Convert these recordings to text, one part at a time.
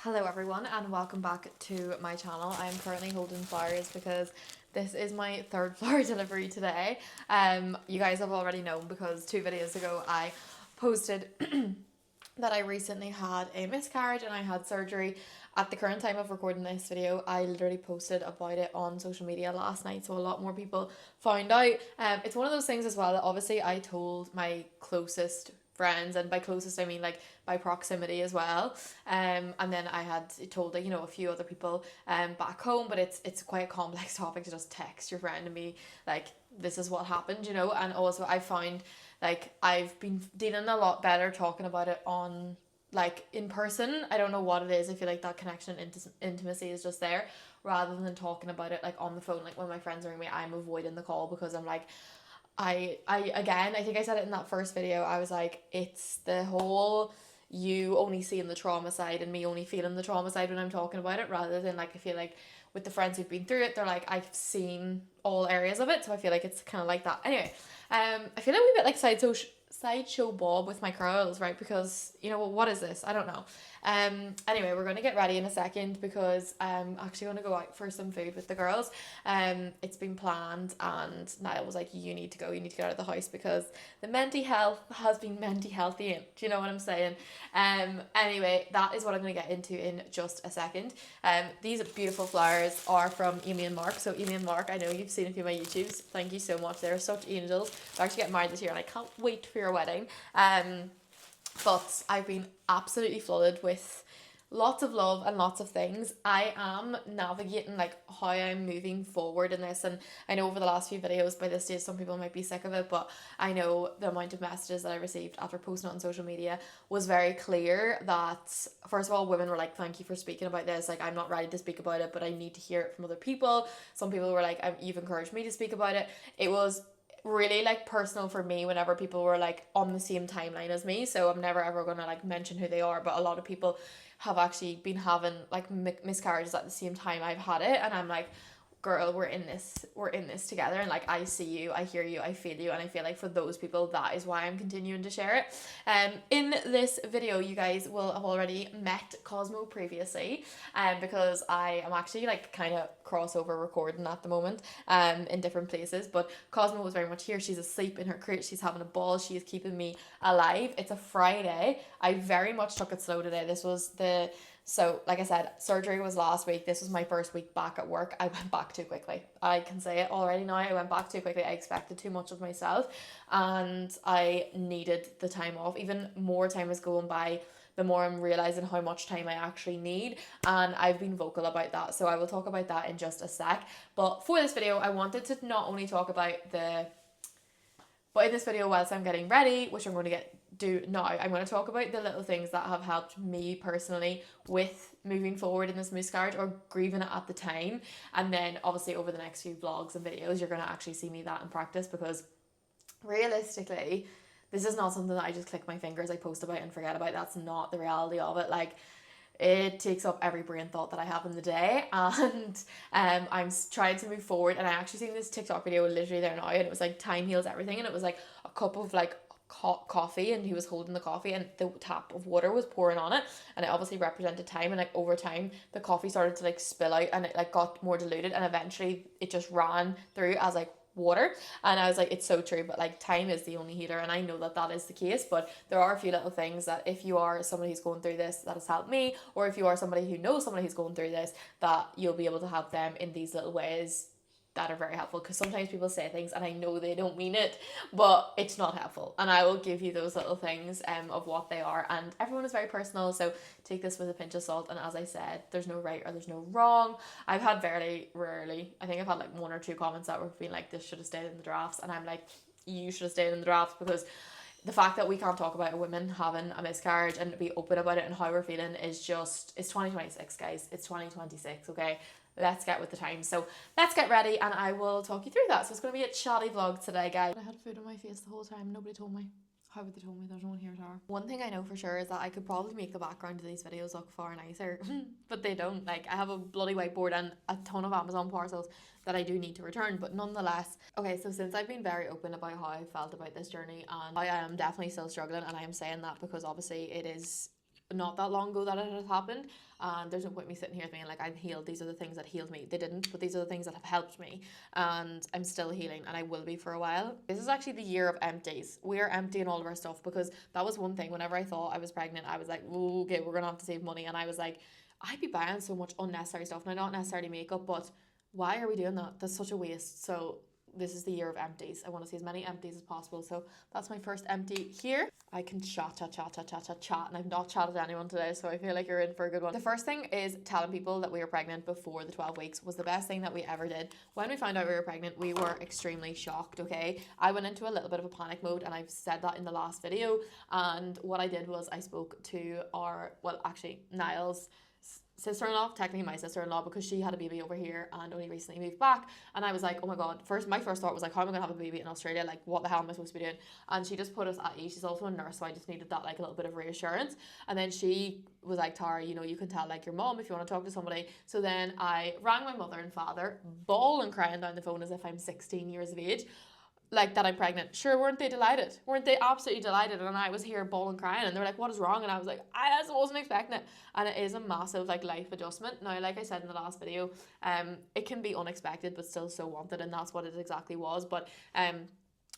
Hello everyone and welcome back to my channel. I'm currently holding flowers because this is my third flower delivery today. You guys have already known because 2 videos ago I posted that I recently had a miscarriage and I had surgery. At the current time of recording this video, I literally posted about it on social media last night, so a lot more people found out. It's one of those things as well that obviously I told my closest friends, and by closest I mean like by proximity as well. And then I had told a few other people back home, but it's quite a complex topic to just text your friend and be like, this is what happened, and also I found like I've been dealing a lot better talking about it on like in person. I don't know what it is. I feel like that connection intimacy is just there rather than talking about it like on the phone. Like when my friends ring me, I'm avoiding the call because I'm like, I think I said it in that first video. I was like, it's the whole you only seeing the trauma side and me only feeling the trauma side when I'm talking about it, rather than like I feel like with the friends who've been through it, they're like, I've seen all areas of it, so I feel like it's kind of like that. Anyway, I feel like we're a bit like sideshow Bob with my curls, right? Because what is this? I don't know. Anyway, we're gonna get ready in a second because I'm actually gonna go out for some food with the girls. It's been planned, and Niall was like, "You need to go. You need to get out of the house because the mental health has been mentally healthy." Do you know what I'm saying? Anyway, that is what I'm gonna get into in just a second. These beautiful flowers are from Amy and Mark. So Amy and Mark, I know you've seen a few of my YouTubes. Thank you so much. They're such angels. They're actually getting married this year, and I can't wait for your wedding. But I've been absolutely flooded with lots of love and lots of things. I am navigating like how I'm moving forward in this, and I know over the last few videos by this stage some people might be sick of it, but I know the amount of messages that I received after posting it on social media was very clear that first of all, women were like, thank you for speaking about this, like I'm not ready to speak about it but I need to hear it from other people. Some people were like, you've encouraged me to speak about it. It was really like personal for me whenever people were like on the same timeline as me, so I'm never ever gonna like mention who they are, but a lot of people have actually been having like miscarriages at the same time I've had it, and I'm like, girl, we're in this together, and like I see you, I hear you, I feel you, and I feel like for those people that is why I'm continuing to share it. In this video you guys will have already met Cosmo previously, because I am actually like kind of crossover recording at the moment in different places, but Cosmo was very much here. She's asleep in her crate, she's having a ball, she is keeping me alive. It's a Friday. I very much took it slow today. So, like I said, surgery was last week. This was my first week back at work. I went back too quickly. I can say it already now. I went back too quickly. I expected too much of myself, and I needed the time off. Even more time is going by, the more I'm realizing how much time I actually need, and I've been vocal about that. So I will talk about that in just a sec. But for this video, I wanted to not only talk about but in this video, whilst I'm getting ready, which I'm going to do now, I'm going to talk about the little things that have helped me personally with moving forward in this miscarriage or grieving it at the time. And then obviously over the next few vlogs and videos, you're going to actually see me that in practice, because realistically, this is not something that I just click my fingers, I post about and forget about. That's not the reality of it. Like, it takes up every brain thought that I have in the day, and I'm trying to move forward. And I actually seen this TikTok video literally there now, and it was like time heals everything, and it was like a cup of like coffee, and he was holding the coffee and the tap of water was pouring on it, and it obviously represented time, and like over time the coffee started to like spill out and it like got more diluted, and eventually it just ran through as like water. And I was like, it's so true. But like, time is the only healer, and I know that that is the case, but there are a few little things that if you are somebody who's going through this, that has helped me, or if you are somebody who knows somebody who's going through this, that you'll be able to help them in these little ways that are very helpful. Because sometimes people say things and I know they don't mean it, but it's not helpful, and I will give you those little things of what they are, and everyone is very personal, so take this with a pinch of salt. And as I said, there's no right or there's no wrong. I've had very rarely, I think I've had like one or two comments that were being like, this should have stayed in the drafts, and I'm like, you should have stayed in the drafts, because the fact that we can't talk about a woman having a miscarriage and be open about it and how we're feeling is just, it's 2026, guys. It's 2026, okay? Let's get with the times. So let's get ready and I will talk you through that. So it's going to be a chatty vlog today, guys. I had food on my face the whole time. Nobody told me. How would they told me? There's no one here, Tara. One thing I know for sure is that I could probably make the background of these videos look far nicer, but they don't. Like, I have a bloody whiteboard and a ton of Amazon parcels that I do need to return, but nonetheless. Okay, so since I've been very open about how I felt about this journey, and I am definitely still struggling, and I am saying that because obviously it is not that long ago that it has happened, and there's no point me sitting here being like, I'm healed, these are the things that healed me. They didn't, but these are the things that have helped me, and I'm still healing, and I will be for a while. This is actually the year of empties. We are emptying all of our stuff, because that was one thing. Whenever I thought I was pregnant, I was like, okay, we're gonna have to save money, and I was like, I'd be buying so much unnecessary stuff. Now, not necessarily makeup, but why are we doing that? That's such a waste. So this is the year of empties. I want to see as many empties as possible. So that's my first empty here. I can chat, and I've not chatted to anyone today, so I feel like you're in for a good one. The first thing is telling people that we were pregnant before the 12 weeks was the best thing that we ever did. When we found out we were pregnant, we were extremely shocked, okay? I went into a little bit of a panic mode, and I've said that in the last video. And what I did was I spoke to Niall's sister-in-law, technically my sister-in-law, because she had a baby over here and only recently moved back. And I was like, oh my god, my first thought was like, how am I gonna have a baby in Australia? Like, what the hell am I supposed to be doing? And she just put us at ease. She's also a nurse, so I just needed that like a little bit of reassurance. And then she was like, Tara, you know, you can tell like your mom if you want to talk to somebody. So then I rang my mother and father, bawling, crying down the phone as if I'm 16 years of age, like that I'm pregnant. Sure, weren't they delighted? Weren't they absolutely delighted? And I was here bawling, crying, and they were like, what is wrong? And I was like, I just wasn't expecting it. And it is a massive like life adjustment. Now, like I said in the last video, it can be unexpected but still so wanted, and that's what it exactly was. But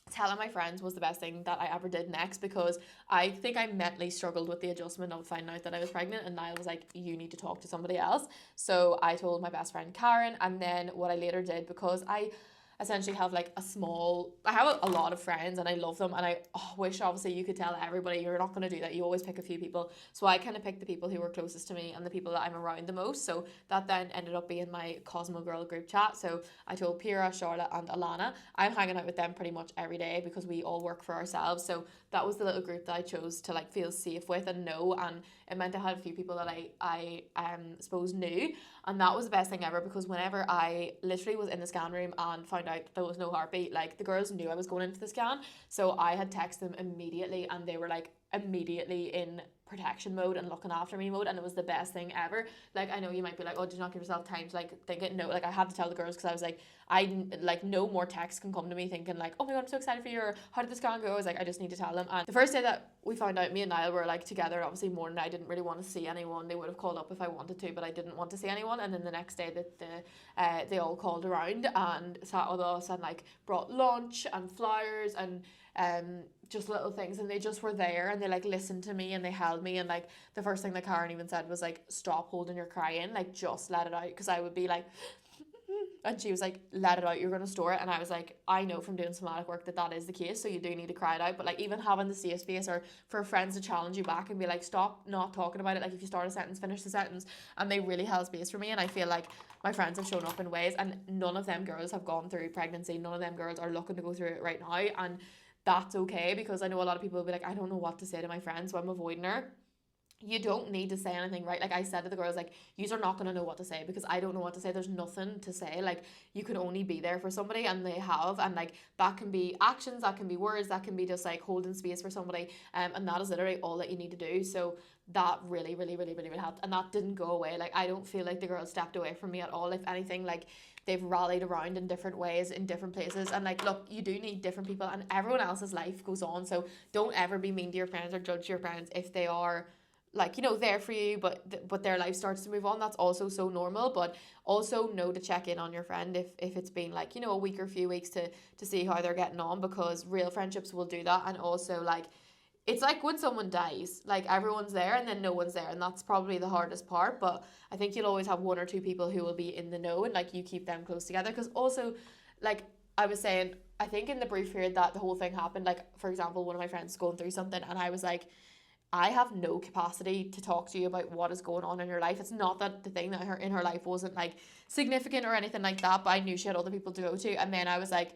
telling my friends was the best thing that I ever did next, because I think I mentally struggled with the adjustment of finding out that I was pregnant, and Niall was like, you need to talk to somebody else. So I told my best friend Karen, and then what I later did, because I essentially have like I have a lot of friends and I love them, and I wish obviously you could tell everybody. You're not going to do that. You always pick a few people. So I kind of picked the people who were closest to me and the people that I'm around the most. So that then ended up being my Cosmo Girl group chat. So I told Pira, Charlotte and Alana. I'm hanging out with them pretty much every day because we all work for ourselves. So that was the little group that I chose to like feel safe with and know, and it meant I had a few people that I suppose knew. And that was the best thing ever, because whenever I literally was in the scan room and found out there was no heartbeat, like the girls knew I was going into the scan. So I had texted them immediately, and they were like immediately in protection mode and looking after me mode, and it was the best thing ever. Like, I know you might be like, oh, did you not give yourself time to like think it? No, like I had to tell the girls, because I was like, no more texts can come to me thinking like, oh my god, I'm so excited for you, or how did this scan go? I was like, I just need to tell them. And the first day that we found out, me and Niall were like together, obviously morning, I didn't really want to see anyone. They would have called up if I wanted to, but I didn't want to see anyone. And then the next day that they all called around and sat with us and like brought lunch and flowers and just little things, and they just were there, and they like listened to me and they held me. And like the first thing that Karen even said was like, stop holding your crying, like just let it out, because I would be like and she was like, let it out, you're going to store it. And I was like, I know from doing somatic work that is the case, so you do need to cry it out. But like even having the safe space, or for friends to challenge you back and be like, stop not talking about it, like if you start a sentence, finish the sentence. And they really held space for me, and I feel like my friends have shown up in ways, and none of them girls have gone through pregnancy, none of them girls are looking to go through it right now, and that's okay, because I know a lot of people will be like, I don't know what to say to my friend, so I'm avoiding her. You don't need to say anything, right? Like I said to the girls, like, yous are not going to know what to say, because I don't know what to say. There's nothing to say. Like, you can only be there for somebody, and they have. And like that can be actions, that can be words, that can be just like holding space for somebody, and that is literally all that you need to do. So that really helped, and that didn't go away. Like, I don't feel like the girls stepped away from me at all. If anything, like, they've rallied around in different ways, in different places. And like, look, you do need different people, and everyone else's life goes on. So don't ever be mean to your parents or judge your parents if they are, like, you know, there for you, but their life starts to move on. That's also so normal. But also know to check in on your friend if it's been like, you know, a week or a few weeks to see how they're getting on, because real friendships will do that. And also, like, it's like when someone dies, like everyone's there and then no one's there, and that's probably the hardest part. But I think you'll always have one or two people who will be in the know, and like you keep them close together. Because also, like I was saying, I think in the brief period that the whole thing happened, like for example, one of my friends going through something, and I was like, I have no capacity to talk to you about what is going on in your life. It's not that the thing that in her life wasn't like significant or anything like that, but I knew she had other people to go to. And then I was like,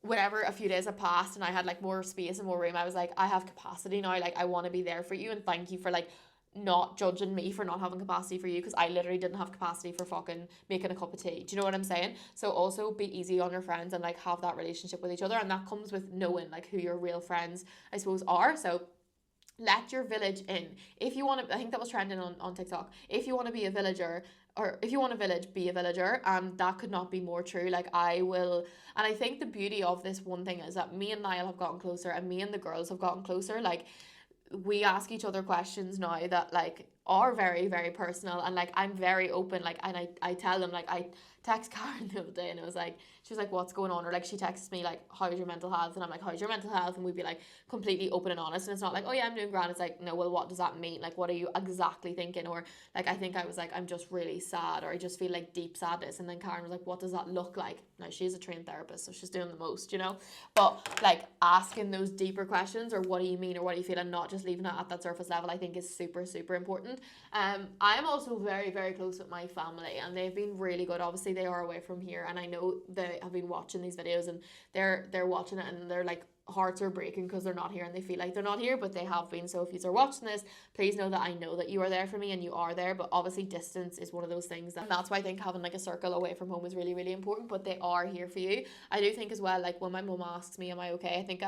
whenever a few days had passed and I had like more space and more room, I was like, I have capacity now. Like, I want to be there for you, and thank you for like not judging me for not having capacity for you, because I literally didn't have capacity for fucking making a cup of tea. Do you know what I'm saying? So also be easy on your friends and like have that relationship with each other, and that comes with knowing like who your real friends, I suppose, are. So let your village in. If you want to, I think that was trending on TikTok. If you want to be a villager, or if you want a village, be a villager. And that could not be more true. Like, I will, and I think the beauty of this one thing is that me and Niall have gotten closer, and me and the girls have gotten closer. Like, we ask each other questions now that like are very, very personal, and like I'm very open, like, and I tell them, like, I text Karen the other day and it was like, she was like, what's going on? Or like she texts me like, how's your mental health? And I'm like, how's your mental health? And we'd be like completely open and honest, and it's not like, oh yeah, I'm doing grand. It's like, no, well, what does that mean? Like, what are you exactly thinking? Or like, I think I was like, I'm just really sad, or I just feel like deep sadness. And then Karen was like, what does that look like? Now she's a trained therapist, so she's doing the most, you know, but like asking those deeper questions, or what do you mean, or what do you feel, and not just leaving it at that surface level, I think is super, super important. I'm also very, very close with my family, and they've been really good. Obviously they are away from here, and I know they have been watching these videos, and they're watching it, and they're like, hearts are breaking because they're not here, and they feel like they're not here, but they have been. So if you are watching this, please know that I know that you are there for me, and you are there. But obviously distance is one of those things, and that's why I think having like a circle away from home is really, really important. But they are here for you. I do think as well, like when my mum asks me am I okay, I think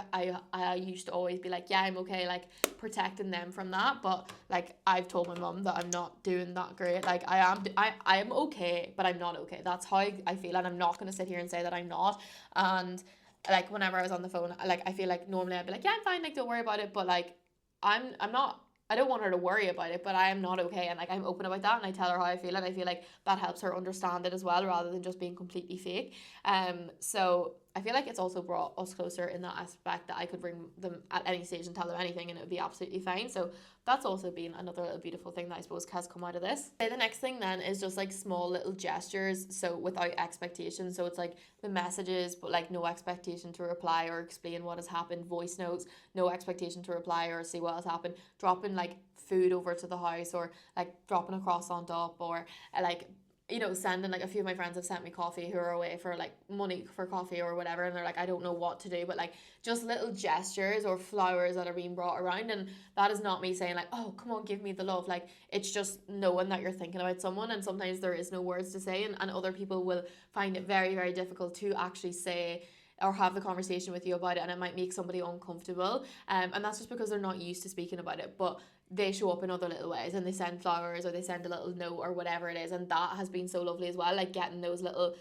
I used to always be like, yeah, I'm okay, like protecting them from that. But like I've told my mum that I'm not doing that great. Like I am okay, but I'm not okay. That's how I feel, and I'm not going to sit here and say that I'm not. And like whenever I was on the phone, like I feel like normally I'd be like, yeah, I'm fine, like don't worry about it, but like I'm not, I don't want her to worry about it, but I am not okay, and like I'm open about that, and I tell her how I feel, and I feel like that helps her understand it as well, rather than just being completely fake. So I feel like it's also brought us closer in that aspect, that I could ring them at any stage and tell them anything and it would be absolutely fine. So that's also been another little beautiful thing that I suppose has come out of this. The next thing then is just like small little gestures, so without expectation. So it's like the messages, but like no expectation to reply or explain what has happened. Voice notes, no expectation to reply or see what has happened. Dropping like food over to the house, or like dropping a cross on top, or like, you know, sending, like a few of my friends have sent me coffee who are away for like money for coffee or whatever, and they're like, I don't know what to do, but like just little gestures or flowers that are being brought around. And that is not me saying like, oh come on, give me the love. Like it's just knowing that you're thinking about someone, and sometimes there is no words to say, and other people will find it very, very difficult to actually say or have the conversation with you about it, and it might make somebody uncomfortable, and that's just because they're not used to speaking about it. But they show up in other little ways, and they send flowers or they send a little note or whatever it is, and that has been so lovely as well, like getting those little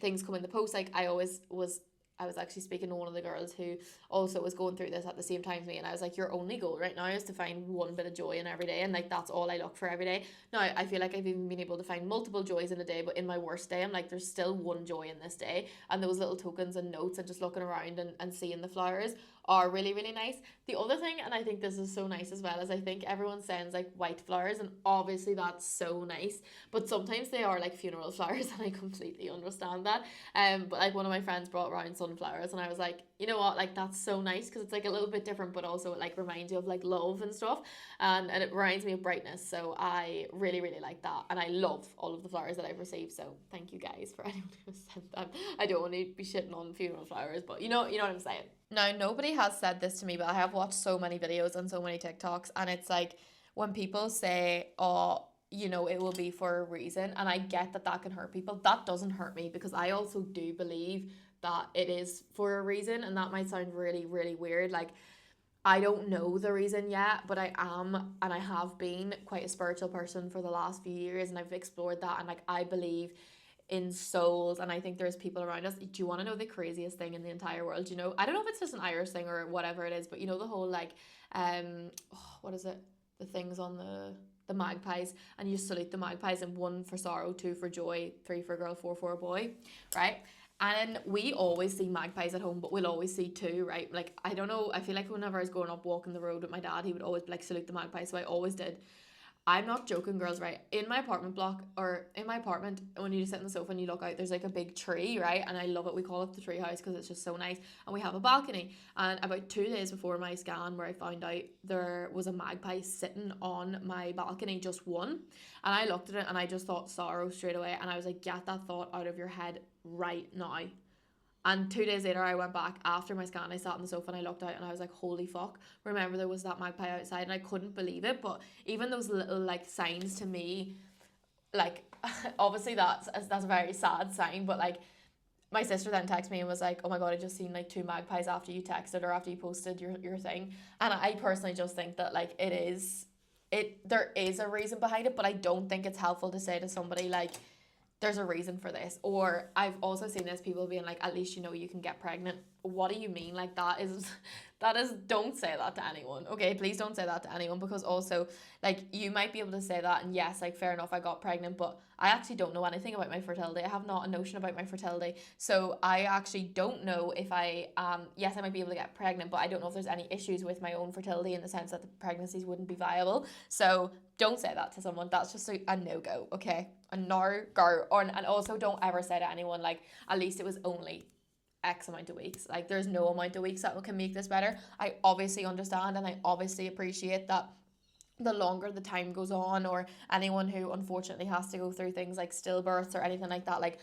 things come in the post. Like I was actually speaking to one of the girls who also was going through this at the same time as me, and I was like, your only goal right now is to find one bit of joy in every day, and like that's all I look for every day. Now I feel like I've even been able to find multiple joys in a day, but in my worst day I'm like, there's still one joy in this day, and those little tokens and notes and just looking around and seeing the flowers are really, really nice. The other thing, and I think this is so nice as well, is I think everyone sends like white flowers, and obviously that's so nice, but sometimes they are like funeral flowers, and I completely understand that. But like one of my friends brought around sunflowers, and I was like, you know what, like that's so nice, because it's like a little bit different, but also it like reminds you of like love and stuff, and it reminds me of brightness. So I really, really like that, and I love all of the flowers that I've received. So thank you guys for anyone who sent them. I don't want to be shitting on funeral flowers, but you know what I'm saying. Now, nobody has said this to me, but I have watched so many videos and so many TikToks, and it's like when people say, oh, you know, it will be for a reason, and I get that that can hurt people. That doesn't hurt me, because I also do believe that it is for a reason, and that might sound really, really weird. Like, I don't know the reason yet, but I am, and I have been quite a spiritual person for the last few years, and I've explored that, and like I believe in souls, and I think there's people around us. Do you want to know the craziest thing in the entire world? You know, I don't know if it's just an Irish thing or whatever it is, but you know the whole like what is it, the things on the magpies, and you salute the magpies, and 1 for sorrow, 2 for joy, 3 for girl, 4 for a boy, right? And we always see magpies at home, but we'll always see 2, right? Like I don't know, I feel like whenever I was growing up walking the road with my dad, he would always like salute the magpies, so I always did. I'm not joking, girls, right? In my apartment block, or in my apartment, when you just sit on the sofa and you look out, there's like a big tree, right? And I love it. We call it the tree house because it's just so nice. And we have a balcony. And about 2 days before my scan, where I found out there was a magpie sitting on my balcony, just one. And I looked at it and I just thought sorrow straight away. And I was like, get that thought out of your head right now. And 2 days later, I went back after my scan. I sat on the sofa and I looked out and I was like, holy fuck. Remember, there was that magpie outside, and I couldn't believe it. But even those little like signs to me, like obviously that's a very sad sign, but like my sister then texted me and was like, oh my god, I just seen like 2 magpies after you texted or after you posted your thing. And I personally just think that like there is a reason behind it, but I don't think it's helpful to say to somebody like, there's a reason for this. Or I've also seen this, people being like, at least you know you can get pregnant. What do you mean? Like, that is that is, don't say that to anyone, okay? Please don't say that to anyone, because also, like, you might be able to say that, and yes, like, fair enough, I got pregnant, but I actually don't know anything about my fertility. I have not a notion about my fertility, so I actually don't know if I yes, I might be able to get pregnant, but I don't know if there's any issues with my own fertility, in the sense that the pregnancies wouldn't be viable. So don't say that to someone. That's just a no-go, okay? A no-go. And also, don't ever say to anyone, like, at least it was only X amount of weeks. Like, there's no amount of weeks that can make this better. I obviously understand, and I obviously appreciate that the longer the time goes on, or anyone who unfortunately has to go through things like stillbirths or anything like that, like,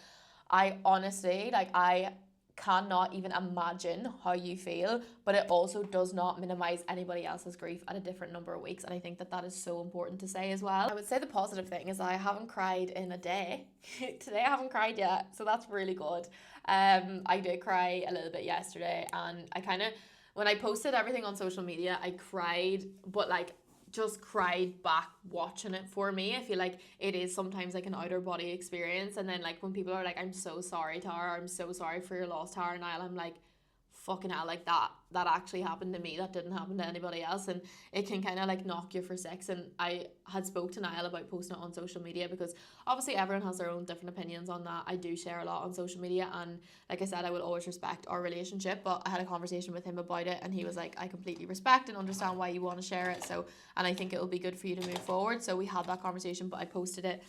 I honestly, like, I cannot even imagine how you feel, but it also does not minimize anybody else's grief at a different number of weeks, and I think that that is so important to say as well. I would say the positive thing is I haven't cried in a day. Today I haven't cried yet, so that's really good. I did cry a little bit yesterday, and I kind of, when I posted everything on social media, I cried, but like, just cried back watching it. For me, I feel like it is sometimes like an outer body experience, and then like when people are like, I'm so sorry, Tara, I'm so sorry for your loss, Tara, and I'm like, fucking hell, like, that actually happened to me, that didn't happen to anybody else, and it can kind of like knock you for six. And I had spoke to Niall about posting it on social media, because obviously everyone has their own different opinions on that. I do share a lot on social media, and like I said, I will always respect our relationship, but I had a conversation with him about it, and he was like, I completely respect and understand why you want to share it, so, and I think it will be good for you to move forward. So we had that conversation, but I posted it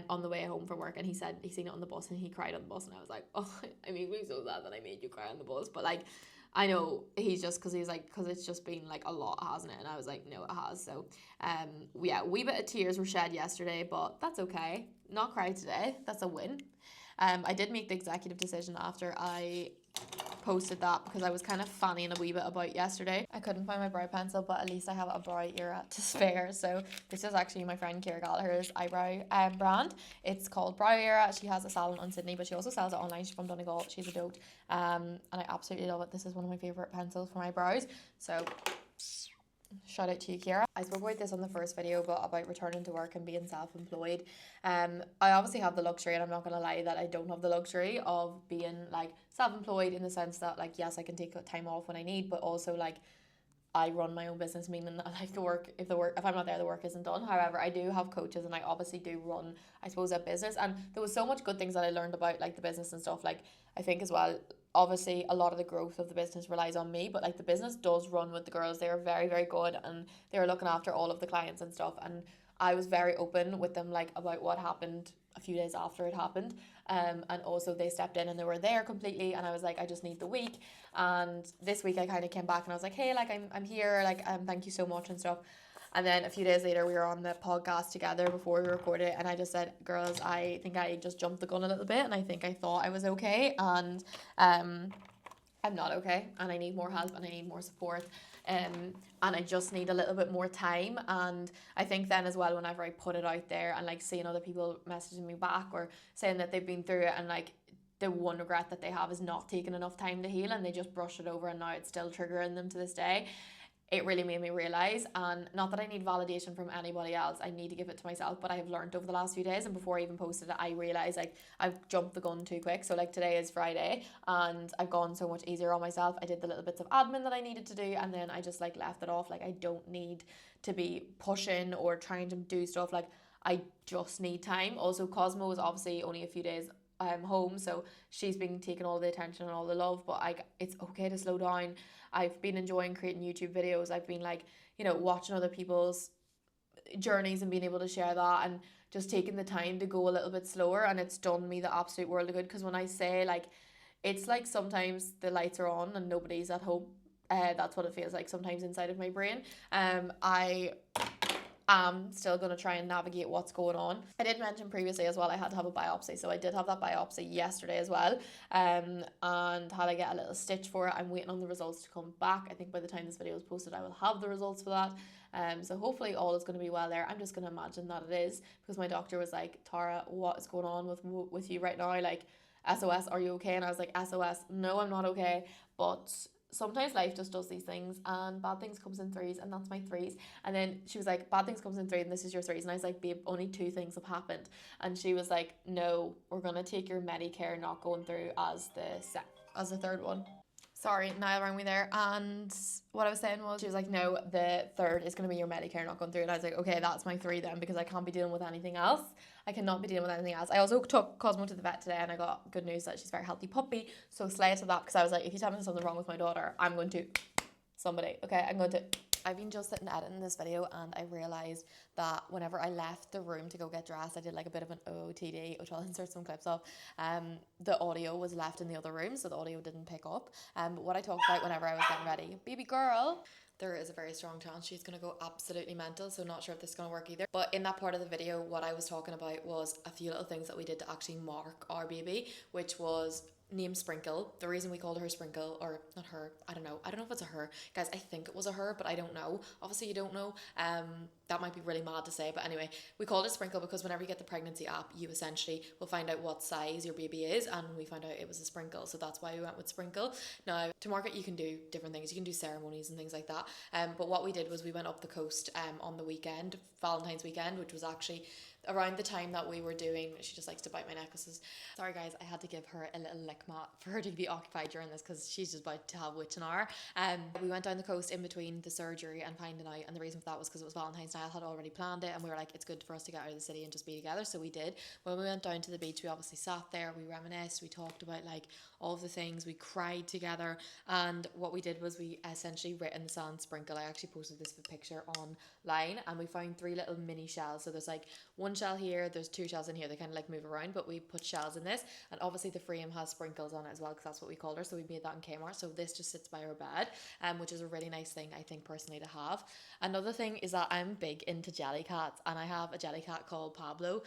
on the way home from work, and he said he seen it on the bus and he cried on the bus, and I was like, oh, I mean, we so sad that I made you cry on the bus, but like, I know he's just, because he's like, because it's just been like a lot, hasn't it? And I was like, no, it has. So yeah, a wee bit of tears were shed yesterday, but that's okay. Not cry today, that's a win. I did make the executive decision after I posted that, because I was kind of fanning a wee bit about yesterday. I couldn't find my brow pencil, but at least I have a brow era to spare. So this is actually my friend Kira Gallagher's eyebrow brand. It's called Brow Era. She has a salon on Sydney, but she also sells it online. She's from Donegal. She's a dote. And I absolutely love it. This is one of my favourite pencils for my brows. So shout out to you, Kira. I spoke about this on the first video, but about returning to work and being self-employed. I obviously have the luxury, and I'm not gonna lie that I don't have the luxury of being like self-employed, in the sense that, like, yes, I can take time off when I need, but also like, I run my own business, meaning that like, if I'm not there, the work isn't done. However, I do have coaches, and I obviously do run, I suppose, a business, and there was so much good things that I learned about like the business and stuff. Like, I think as well, obviously a lot of the growth of the business relies on me, but like, the business does run with the girls. They are very, very good, and they are looking after all of the clients and stuff. And I was very open with them, like, about what happened a few days after it happened. And also they stepped in and they were there completely, and I was like, I just need the week. And this week I kind of came back and I was like, hey, like, I'm here, like, thank you so much and stuff. And then a few days later, we were on the podcast together before we recorded it, and I just said, girls, I think I just jumped the gun a little bit, and I think I thought I was okay, and I'm not okay, and I need more help, and I need more support, and I just need a little bit more time. And I think then as well, whenever I put it out there, and like, seeing other people messaging me back or saying that they've been through it, and like, the one regret that they have is not taking enough time to heal, and they just brush it over, and now it's still triggering them to this day. It really made me realise, and not that I need validation from anybody else, I need to give it to myself, but I have learned over the last few days, and before I even posted it, I realised like, I've jumped the gun too quick. So like, today is Friday, and I've gone so much easier on myself. I did the little bits of admin that I needed to do, and then I just like left it off. Like, I don't need to be pushing or trying to do stuff. Like, I just need time. Also, Cosmo is obviously only a few days home, so she's been taking all the attention and all the love, but it's okay to slow down. I've been enjoying creating YouTube videos. I've been like, watching other people's journeys and being able to share that, and just taking the time to go a little bit slower, and it's done me the absolute world of good. Because when I say, like, it's like sometimes the lights are on and nobody's at home. That's what it feels like sometimes inside of my brain. I am still going to try and navigate what's going on. I did mention previously as well, I had to have a biopsy, so I did have that biopsy yesterday as well, and had to get a little stitch for it. I'm waiting on the results to come back. I think by the time this video is posted, I will have the results for that. So hopefully all is going to be well there. I'm just going to imagine that it is, because my doctor was like, Tara, what is going on with you right now? Like, SOS, are you okay? And I was like, SOS, no, I'm not okay, but sometimes life just does these things and bad things comes in threes, and that's my threes. And then she was like, bad things comes in three and this is your threes. And I was like, babe, only two things have happened. And she was like, no, we're gonna take your Medicare not going through as the third one. Sorry, Niall rang me there, and what I was saying was, she was like, no, the third is going to be your Medicare not going through. And I was like, okay, that's my three then, because I can't be dealing with anything else. I cannot be dealing with anything else. I also took Cosmo to the vet today, and I got good news that she's a very healthy puppy. So slay to that, because I was like, if you tell me there's something wrong with my daughter, I'm going to somebody. Okay, I'm going to. I've been just sitting editing this video, and I realised that whenever I left the room to go get dressed, I did like a bit of an OOTD, which I'll insert some clips of. The audio was left in the other room, so the audio didn't pick up. But what I talked about whenever I was getting ready, baby girl, there is a very strong chance she's going to go absolutely mental, so not sure if this is going to work either. But in that part of the video, what I was talking about was a few little things that we did to actually mark our baby, which was named Sprinkle. The reason we called her Sprinkle, or not her, I don't know if it's a her, guys. I think it was a her, but I don't know. Obviously you don't know. That might be really mad to say, but anyway, we called it Sprinkle because whenever you get the pregnancy app, you essentially will find out what size your baby is, and we found out it was a Sprinkle, so that's why we went with Sprinkle. Now to mark it, you can do different things. You can do ceremonies and things like that, but what we did was we went up the coast on the weekend, Valentine's weekend, which was actually around the time that we were doing, she just likes to bite my necklaces. Sorry guys, I had to give her a little lick mat for her to be occupied during this because she's just about to have witch an hour. We went down the coast in between the surgery and finding out, and the reason for that was because it was Valentine's Day. I had already planned it, and we were like, it's good for us to get out of the city and just be together, so we did. When we went down to the beach, we obviously sat there, we reminisced, we talked about like all of the things, we cried together, and what we did was we essentially writ in the sand Sprinkle. I actually posted this picture online, and we found three little mini shells. So there's like one shell here, there's two shells in here, they kind of like move around, but we put shells in this, and obviously the frame has sprinkles on it as well because that's what we called her, so we made that in Kmart. So this just sits by her bed, which is a really nice thing I think personally to have. Another thing is that I'm big into jelly cats, and I have a jelly cat called Pablo.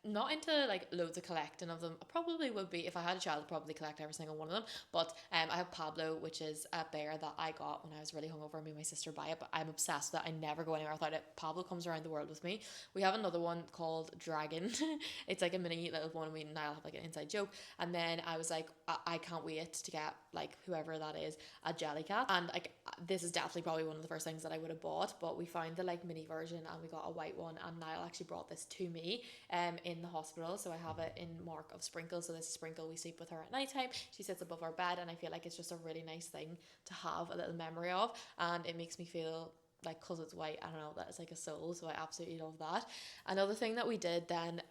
Not into like loads of collecting of them. I probably would be if I had a child. I'd probably collect every single one of them, but I have Pablo, which is a bear that I got when I was really hungover. Me and my sister buy it, but I'm obsessed with it. I never go anywhere without it. Pablo comes around the world with me. We have another one called Dragon. It's like a mini little one. We and I'll have like an inside joke, and then I was like, I can't wait to get like whoever that is a jelly cat, and like this is definitely probably one of the first things that I would have bought, but we found the like mini version and we got a white one, and Niall actually brought this to me in the hospital, so I have it in mark of Sprinkle. So this is Sprinkle. We sleep with her at night time. She sits above our bed, and I feel like it's just a really nice thing to have a little memory of, and it makes me feel like, because it's white, I don't know, that it's like a soul, so I absolutely love that. Another thing that we did then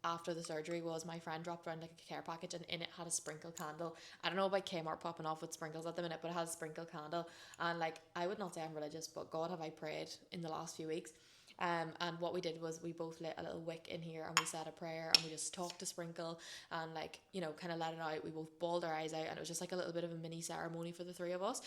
after the surgery was my friend dropped around like a care package, and in it had a Sprinkle candle. I don't know about Kmart popping off with sprinkles at the minute, but it has a Sprinkle candle, and like, I would not say I'm religious, but God have I prayed in the last few weeks. And what we did was we both lit a little wick in here, and we said a prayer, and we just talked to Sprinkle, and like, you know, kind of let it out. We both bawled our eyes out, and it was just like a little bit of a mini ceremony for the three of us.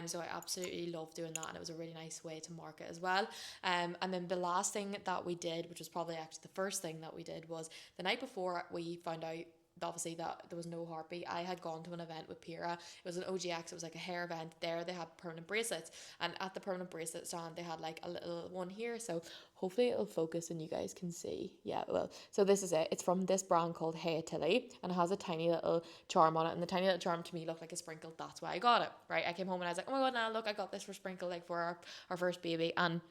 So I absolutely loved doing that, and it was a really nice way to mark it as well. And then the last thing that we did, which was probably actually the first thing that we did, was the night before we found out obviously that there was no heartbeat. I had gone to an event with Pira. It was an OGX. It was like a hair event. There they had permanent bracelets, and at the permanent bracelet stand they had like a little one here, so hopefully it'll focus and you guys can see. Yeah, it will. So this is it. It's from this brand called Hey Tilly, and it has a tiny little charm on it, and the tiny little charm to me looked like a Sprinkle. That's why I got it, right? I came home and I was like, oh my god, now look, I got this for Sprinkle, like for our first baby. And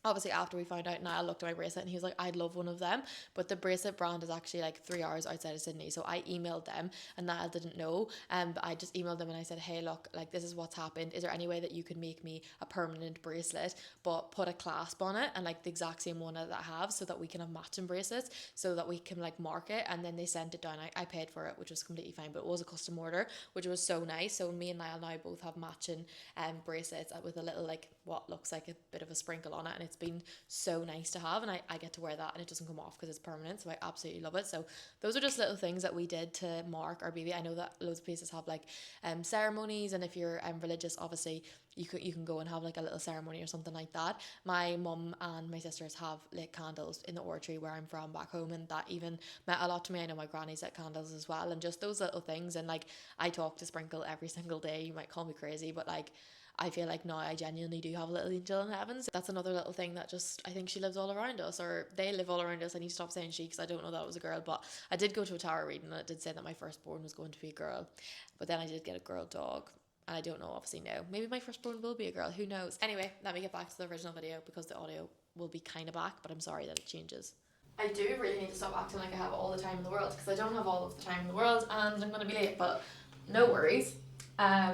obviously after we found out, Niall looked at my bracelet and he was like, I'd love one of them, but the bracelet brand is actually like 3 hours outside of Sydney. So I emailed them, and Niall didn't know, but I just emailed them and I said, hey look, like this is what's happened, is there any way that you could make me a permanent bracelet but put a clasp on it and like the exact same one that I have, so that we can have matching bracelets, so that we can like mark it. And then they sent it down. I paid for it, which was completely fine, but it was a custom order, which was so nice. So me and Niall now both have matching bracelets with a little like what looks like a bit of a sprinkle on it, and it's been so nice to have, and I get to wear that and it doesn't come off because it's permanent, so I absolutely love it. So those are just little things that we did to mark our baby. I know that loads of places have like ceremonies, and if you're religious, obviously you can go and have like a little ceremony or something like that. My mum and my sisters have lit candles in the oratory where I'm from back home, and that even meant a lot to me. I know my granny's lit candles as well, and just those little things. And like, I talk to Sprinkle every single day. You might call me crazy, but like, I feel like now I genuinely do have a little angel in heaven. So that's another little thing that just, I think she lives all around us, or they live all around us. I need to stop saying she because I don't know that was a girl, but I did go to a tarot reading and it did say that my firstborn was going to be a girl, but then I did get a girl dog. And I don't know, obviously, no. Maybe my firstborn will be a girl, who knows? Anyway, let me get back to the original video because the audio will be kind of back, but I'm sorry that it changes. I do really need to stop acting like I have all the time in the world, because I don't have all of the time in the world and I'm going to be late, but no worries.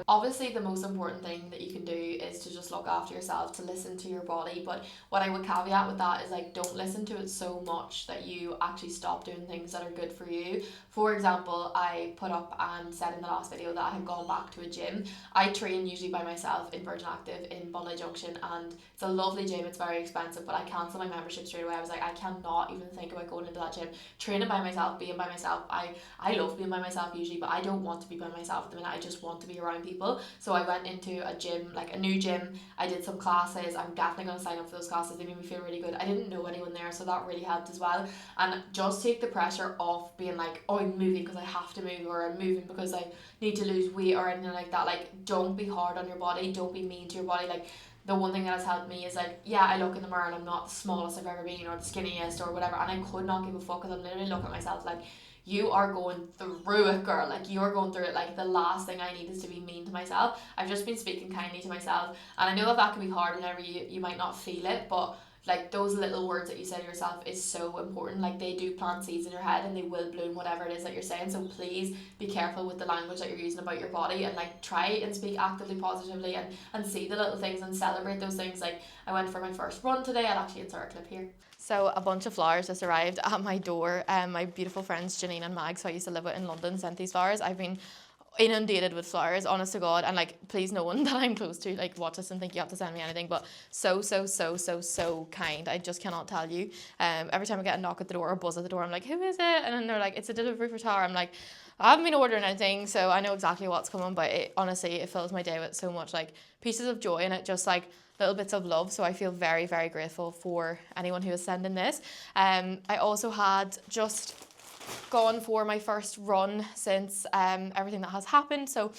Obviously the most important thing that you can do is to just look after yourself, to listen to your body, but what I would caveat with that is like, don't listen to it so much that you actually stop doing things that are good for you. For example, I put up and said in the last video that I had gone back to a gym. I train usually by myself in Virgin Active in Bondi Junction, and it's a lovely gym. It's very expensive, but I cancelled my membership straight away. I was like, I cannot even think about going into that gym, training by myself, being by myself. I love being by myself usually, but I don't want to be by myself at the minute. I just want to be around people. So I went into a gym, like a new gym. I did some classes. I'm definitely going to sign up for those classes. They made me feel really good. I didn't know anyone there, so that really helped as well. And just take the pressure off being like, oh, I'm moving because I have to move, or I'm moving because I need to lose weight or anything like that. Like, don't be hard on your body. Don't be mean to your body. Like, the one thing that has helped me is like, yeah, I look in the mirror and I'm not the smallest I've ever been or the skinniest or whatever, and I could not give a fuck, because I'm literally looking at myself like, you are going through it, girl. Like, you're going through it. Like, the last thing I need is to be mean to myself. I've just been speaking kindly to myself, and I know that can be hard whenever you might not feel it, but like, those little words that you say to yourself is so important. Like, they do plant seeds in your head and they will bloom whatever it is that you're saying. So please be careful with the language that you're using about your body, and like, try and speak actively positively, and see the little things and celebrate those things. Like, I went for my first run today. I'll actually insert a clip here. So a bunch of flowers just arrived at my door. My beautiful friends Janine and Mag, who I used to live with in London, sent these flowers. I've been inundated with flowers, honest to God, and like, please, no one that I'm close to like watch this and think you have to send me anything, but so kind. I just cannot tell you. Every time I get a knock at the door or a buzz at the door, I'm like, who is it? And then they're like, it's a delivery for Tara. I'm like, I haven't been ordering anything, so I know exactly what's coming, but it honestly, it fills my day with so much like pieces of joy, and it just like little bits of love. So I feel very, very grateful for anyone who is sending this. I also had just gone for my first run since everything that has happened. So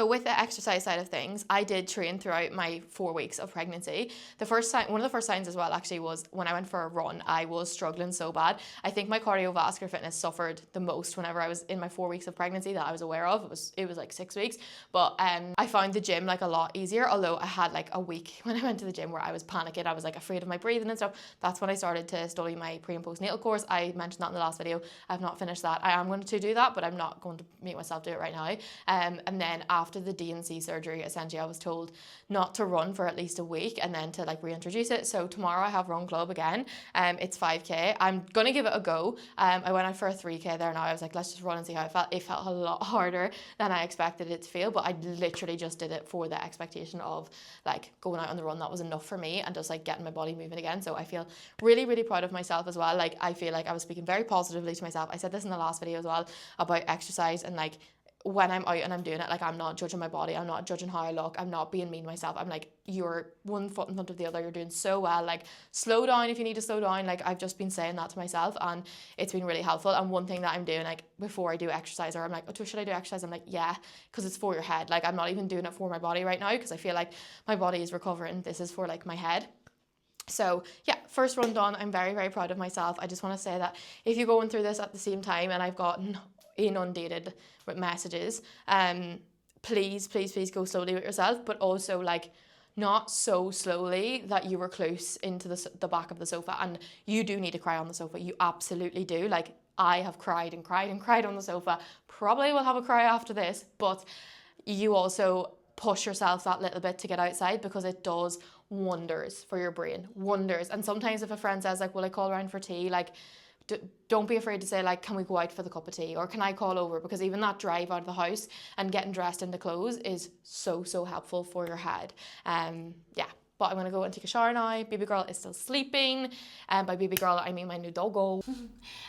with the exercise side of things, I did train throughout my 4 weeks of pregnancy. One of the first signs as well actually was when I went for a run, I was struggling so bad. I think my cardiovascular fitness suffered the most whenever I was in my 4 weeks of pregnancy that I was aware of. It was like 6 weeks, but I found the gym like a lot easier, although I had like a week when I went to the gym where I was panicking. I was like afraid of my breathing and stuff. That's when I started to study my pre and postnatal course. I mentioned that in the last video. I've not finished that. I am going to do that, but I'm not going to make myself do it right now. And then after the D&C surgery, essentially I was told not to run for at least a week and then to like reintroduce it. So tomorrow I have run club again. It's 5k. I'm going to give it a go. I went out for a 3k there now. I was like, let's just run and see how it felt. It felt a lot harder than I expected it to feel, but I literally just did it for the expectation of like going out on the run. That was enough for me, and just like getting my body moving again. So I feel really, really proud of myself as well. Like, I feel like I was speaking very positively to myself. I said this in the last video as well about exercise, and like, when I'm out and I'm doing it, like, I'm not judging my body, I'm not judging how I look, I'm not being mean to myself. I'm like, you're one foot in front of the other, you're doing so well, like, slow down if you need to slow down. Like, I've just been saying that to myself, and it's been really helpful. And one thing that I'm doing, like, before I do exercise, or I'm like, oh, should I do exercise? I'm like, yeah, because it's for your head. Like, I'm not even doing it for my body right now, because I feel like my body is recovering. This is for like my head. So yeah, first run done. I'm very, very proud of myself. I just want to say that if you're going through this at the same time, and I've gotten inundated with messages, please go slowly with yourself, but also like, not so slowly that you recluse into the back of the sofa, and you do need to cry on the sofa. You absolutely do. Like, I have cried and cried and cried on the sofa. Probably will have a cry after this, but you also push yourself that little bit to get outside, because it does wonders for your brain, wonders. And sometimes if a friend says like, will I call around for tea, like, don't be afraid to say like, can we go out for the cup of tea, or can I call over? Because even that drive out of the house and getting dressed into clothes is so helpful for your head. Yeah, but I'm gonna go and take a shower now. Baby girl is still sleeping, and by baby girl I mean my new doggo.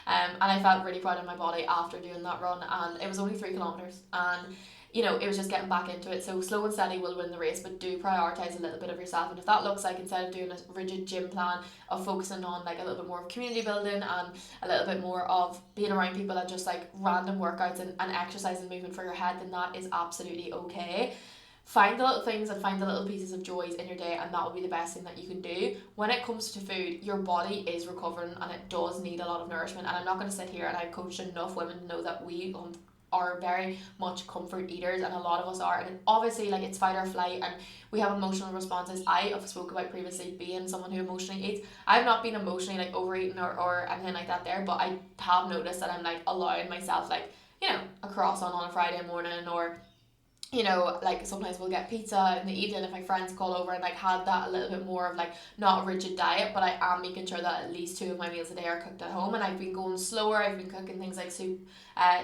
And I felt really proud of my body after doing that run, and it was only 3 kilometers, and you know, it was just getting back into it. So slow and steady will win the race, but do prioritise a little bit of yourself. And if that looks like, instead of doing a rigid gym plan, of focusing on like a little bit more of community building and a little bit more of being around people and just like random workouts and exercise and movement for your head, then that is absolutely okay. Find the little things and find the little pieces of joys in your day, and that will be the best thing that you can do. When it comes to food, your body is recovering and it does need a lot of nourishment. And I'm not going to sit here, and I've coached enough women to know that we are very much comfort eaters, and a lot of us are, and obviously like it's fight or flight, and we have emotional responses. I have spoke about previously being someone who emotionally eats. I've not been emotionally like overeating or anything like that there, but I have noticed that I'm like allowing myself like, you know, a croissant on a Friday morning, or you know, like sometimes we'll get pizza in the evening if my friends call over, and like had that a little bit more of like not a rigid diet, but I am making sure that at least 2 of my meals a day are cooked at home, and I've been going slower. I've been cooking things like soup,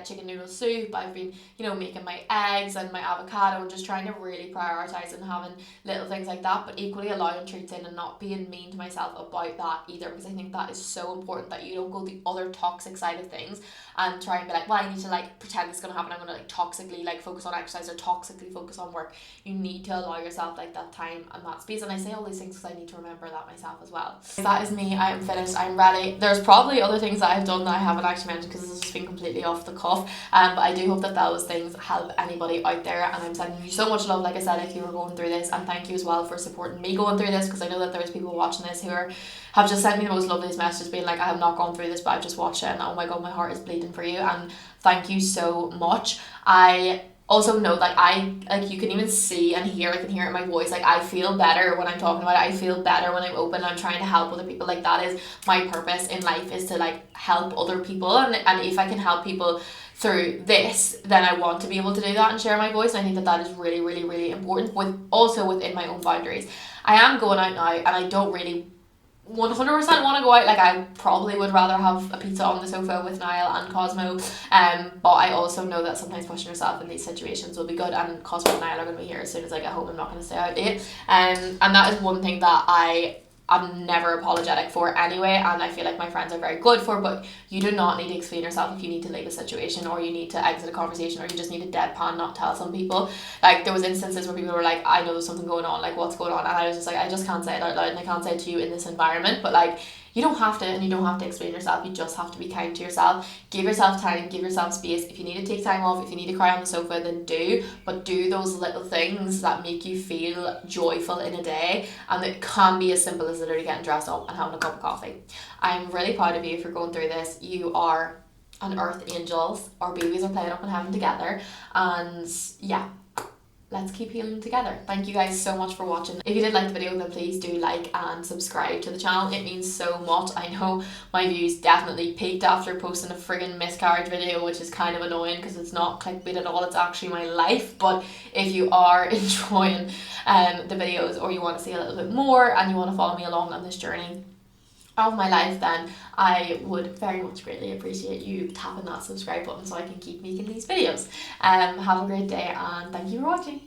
chicken noodle soup. I've been, you know, making my eggs and my avocado, and just trying to really prioritize and having little things like that, but equally allowing treats in and not being mean to myself about that either, because I think that is so important that you don't go the other toxic side of things and try and be like, well, I need to like pretend it's gonna happen. I'm gonna like toxically like focus on exercise or toxically focus on work. You need to allow yourself like that time and that space. And I say all these things because I need to remember that myself as well. That is me. I am finished. I'm ready. There's probably other things that I've done that I haven't actually mentioned because this has just been completely off the cuff. But I do hope that those things help anybody out there. And I'm sending you so much love, like I said, if you were going through this. And thank you as well for supporting me going through this, because I know that there's people watching this who have just sent me the most loveliest messages being like, I have not gone through this, but I've just watched it, and oh my god, my heart is bleeding for you. And thank you so much. I also know that you can even see and hear, I can hear it in my voice, like I feel better when I'm talking about it. I feel better when I'm open. I'm trying to help other people. Like that is my purpose in life, is to like help other people, and if I can help people through this, then I want to be able to do that and share my voice. And I think that that is really, really, really important, with also within my own boundaries. I am going out now, and I don't really 100% want to go out. Like I probably would rather have a pizza on the sofa with Niall and Cosmo, but I also know that sometimes pushing yourself in these situations will be good, and Cosmo and Niall are going to be here as soon as I get home. I'm not going to stay out late, and that is one thing that I'm never apologetic for anyway, and I feel like my friends are very good for. But you do not need to explain yourself if you need to leave a situation, or you need to exit a conversation, or you just need to deadpan not tell some people. Like there was instances where people were like, I know there's something going on, like what's going on, and I was just like, I just can't say it out loud, and I can't say it to you in this environment. But like, you don't have to, and you don't have to explain yourself. You just have to be kind to yourself. Give yourself time, give yourself space. If you need to take time off, if you need to cry on the sofa, then do. But do those little things that make you feel joyful in a day. And it can be as simple as literally getting dressed up and having a cup of coffee. I'm really proud of you for going through this. You are an earth angels. Our babies are playing up in heaven together. And yeah, let's keep healing together. Thank you guys so much for watching. If you did like the video, then please do like and subscribe to the channel. It means so much. I know my views definitely peaked after posting a friggin' miscarriage video, which is kind of annoying because it's not clickbait at all. It's actually my life. But if you are enjoying the videos, or you want to see a little bit more and you want to follow me along on this journey of my life, then I would very much greatly appreciate you tapping that subscribe button so I can keep making these videos. Have a great day, and thank you for watching.